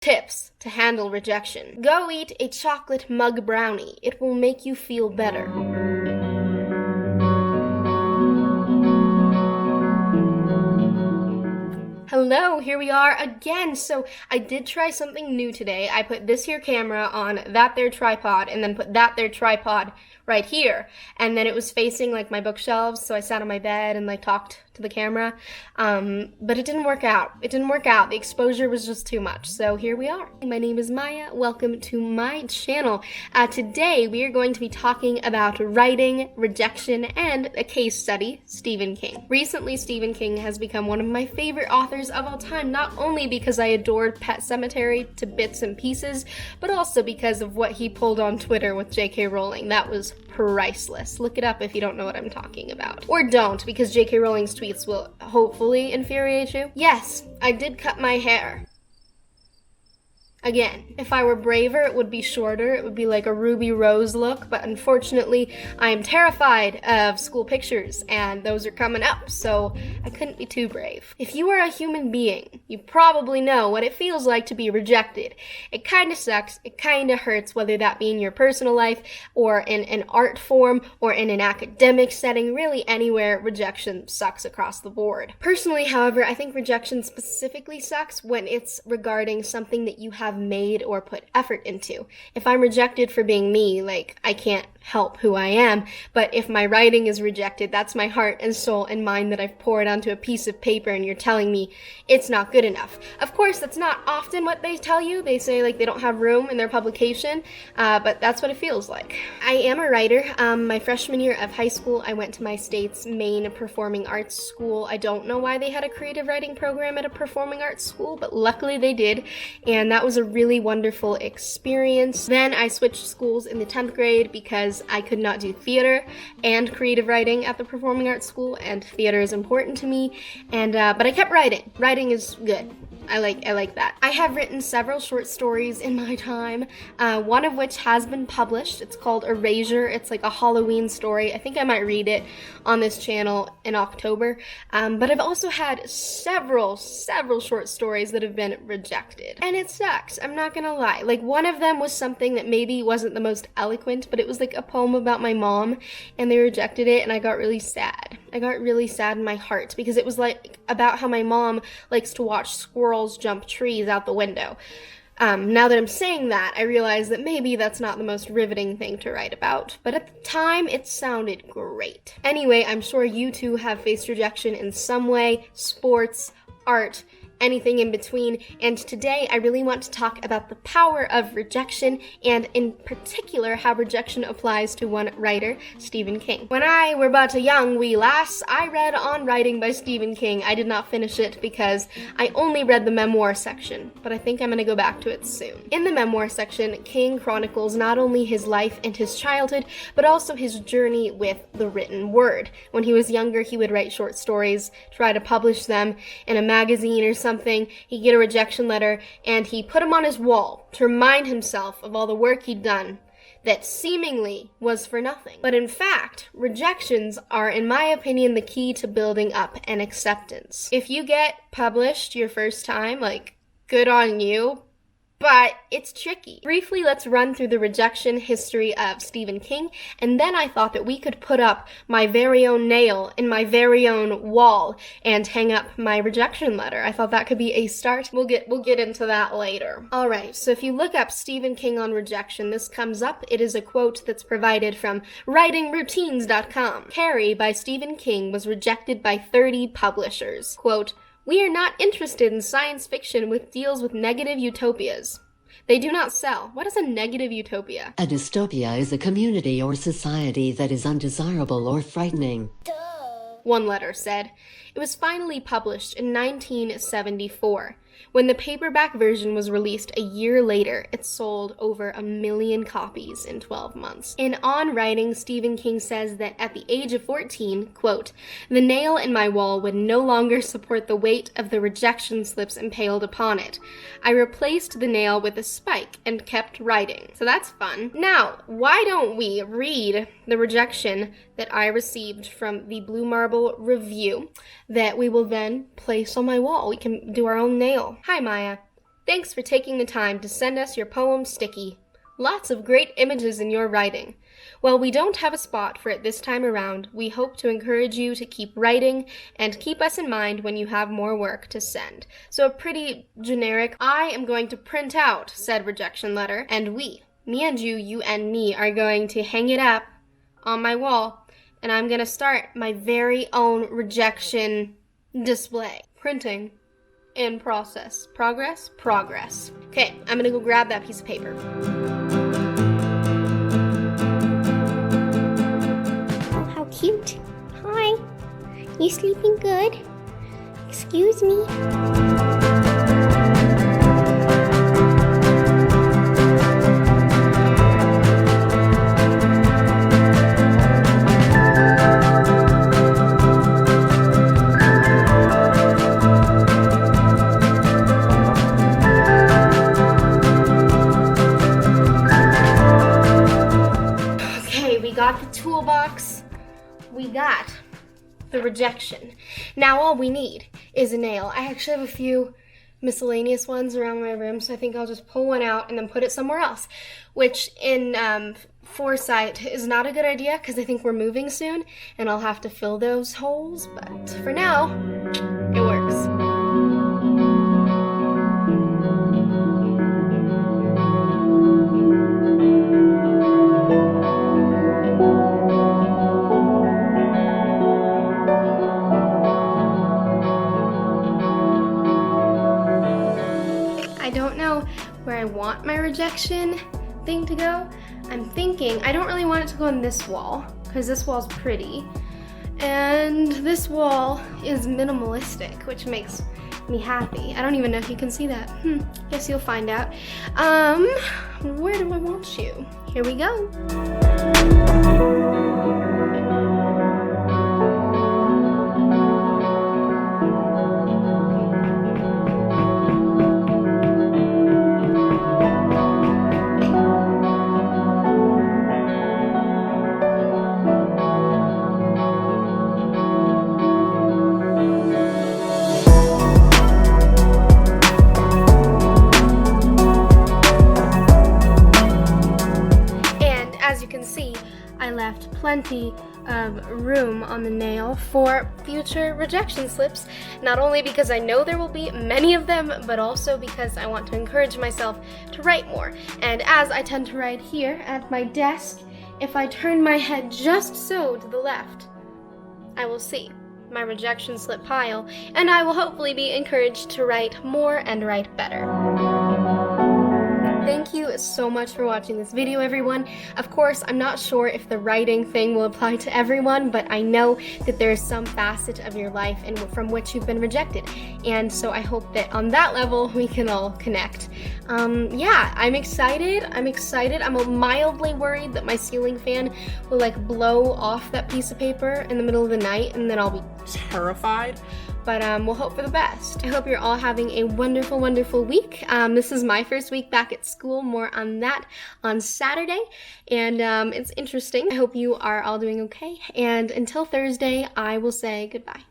Tips to handle rejection. Go eat a chocolate mug brownie. It will make you feel better. Hello, here we are again. So I did try something new today. I put this here camera on that there tripod and then put that there tripod right here. And then it was facing like my bookshelves, so I sat on my bed and like talked to the camera. But it didn't work out. The exposure was just too much. So here we are. My name is Maya. Welcome to my channel. Today we are going to be talking about writing, rejection, and a case study, Stephen King. Recently, Stephen King has become one of my favorite authors of all time, not only because I adored Pet Sematary to bits and pieces, but also because of what he pulled on Twitter with J.K. Rowling. That was priceless. Look it up if you don't know what I'm talking about. Or don't, because J.K. Rowling's tweets will hopefully infuriate you. Yes, I did cut my hair. Again, if I were braver, it would be shorter. It would be like a Ruby Rose look, but unfortunately, I am terrified of school pictures, and those are coming up, so I couldn't be too brave. If you are a human being, you probably know what it feels like to be rejected. It kinda sucks, it kinda hurts, whether that be in your personal life, or in an art form, or in an academic setting, really anywhere, rejection sucks across the board. Personally, however, I think rejection specifically sucks when it's regarding something that you have made or put effort into. If I'm rejected for being me, like, I can't help who I am, but if my writing is rejected, that's my heart and soul and mind that I've poured onto a piece of paper and you're telling me it's not good enough. Of course, that's not often what they tell you. They say, like, they don't have room in their publication, but that's what it feels like. I am a writer. My freshman year of high school, I went to my state's main performing arts school. I don't know why they had a creative writing program at a performing arts school, but luckily they did, and that was a really wonderful experience. Then I switched schools in the 10th grade because I could not do theater and creative writing at the performing arts school, and theater is important to me, and but I kept writing. Writing is good. I like that. I have written several short stories in my time, one of which has been published. It's called Erasure. It's like a Halloween story. I think I might read it on this channel in October. But I've also had several short stories that have been rejected. And it sucks, I'm not gonna lie. Like, one of them was something that maybe wasn't the most eloquent, but it was like a poem about my mom, and they rejected it, and I got really sad. I got really sad in my heart because it was like about how my mom likes to watch squirrels jump trees out the window. Now that I'm saying that, I realize that maybe that's not the most riveting thing to write about, but at the time, it sounded great. Anyway, I'm sure you too have faced rejection in some way: sports, art, anything in between, and today I really want to talk about the power of rejection, and in particular how rejection applies to one writer, Stephen King. When I were but a young wee lass, I read On Writing by Stephen King. I did not finish it because I only read the memoir section, but I think I'm going to go back to it soon. In the memoir section, King chronicles not only his life and his childhood, but also his journey with the written word. When he was younger, he would write short stories, try to publish them in a magazine or something. He'd get a rejection letter, and he put them on his wall to remind himself of all the work he'd done that seemingly was for nothing. But in fact, rejections are, in my opinion, the key to building up an acceptance. If you get published your first time, like, good on you, but it's tricky. Briefly, let's run through the rejection history of Stephen King, and then I thought that we could put up my very own nail in my very own wall and hang up my rejection letter. I thought that could be a start. We'll get into that later. Alright, so if you look up Stephen King on rejection, this comes up. It is a quote that's provided from writingroutines.com. Carrie by Stephen King was rejected by 30 publishers. Quote, "We are not interested in science fiction which deals with negative utopias. They do not sell." What is a negative utopia? A dystopia is a community or society that is undesirable or frightening. One letter said. It was finally published in 1974. When the paperback version was released a year later, it sold over 1 million copies in 12 months. In On Writing, Stephen King says that at the age of 14, quote, "The nail in my wall would no longer support the weight of the rejection slips impaled upon it. I replaced the nail with a spike and kept writing." So that's fun. Now, why don't we read the rejection that I received from the Blue Marble Review that we will then place on my wall? We can do our own nail. "Hi, Maya. Thanks for taking the time to send us your poem, Sticky. Lots of great images in your writing. While we don't have a spot for it this time around, we hope to encourage you to keep writing and keep us in mind when you have more work to send. So a pretty generic, I am going to print out said rejection letter, and we, me and you and me, are going to hang it up on my wall, and I'm going to start my very own rejection display. Printing in process. Progress? Progress. Okay, I'm going to go grab that piece of paper. Cute. Hi. You sleeping good? Excuse me. Okay, we got the toolbox. We got the rejection. Now all we need is a nail. I actually have a few miscellaneous ones around my room, so I think I'll just pull one out and then put it somewhere else, which in foresight is not a good idea because I think we're moving soon and I'll have to fill those holes, but for now, it works. I don't know where I want my rejection thing to go. I'm thinking, I don't really want it to go on this wall, because this wall's pretty. And this wall is minimalistic, which makes me happy. I don't even know if you can see that. Guess you'll find out. Where do I want you? Here we go. As you can see, I left plenty of room on the nail for future rejection slips, not only because I know there will be many of them, but also because I want to encourage myself to write more. And as I tend to write here at my desk, if I turn my head just so to the left, I will see my rejection slip pile, and I will hopefully be encouraged to write more and write better. Thank you so much for watching this video, everyone. Of course, I'm not sure if the writing thing will apply to everyone, but I know that there is some facet of your life and from which you've been rejected. And so I hope that on that level, we can all connect. Yeah, I'm excited. I'm mildly worried that my ceiling fan will like blow off that piece of paper in the middle of the night, and then I'll be terrified. But we'll hope for the best. I hope you're all having a wonderful, wonderful week. This is my first week back at school. More on that on Saturday. And it's interesting. I hope you are all doing okay. And until Thursday, I will say goodbye.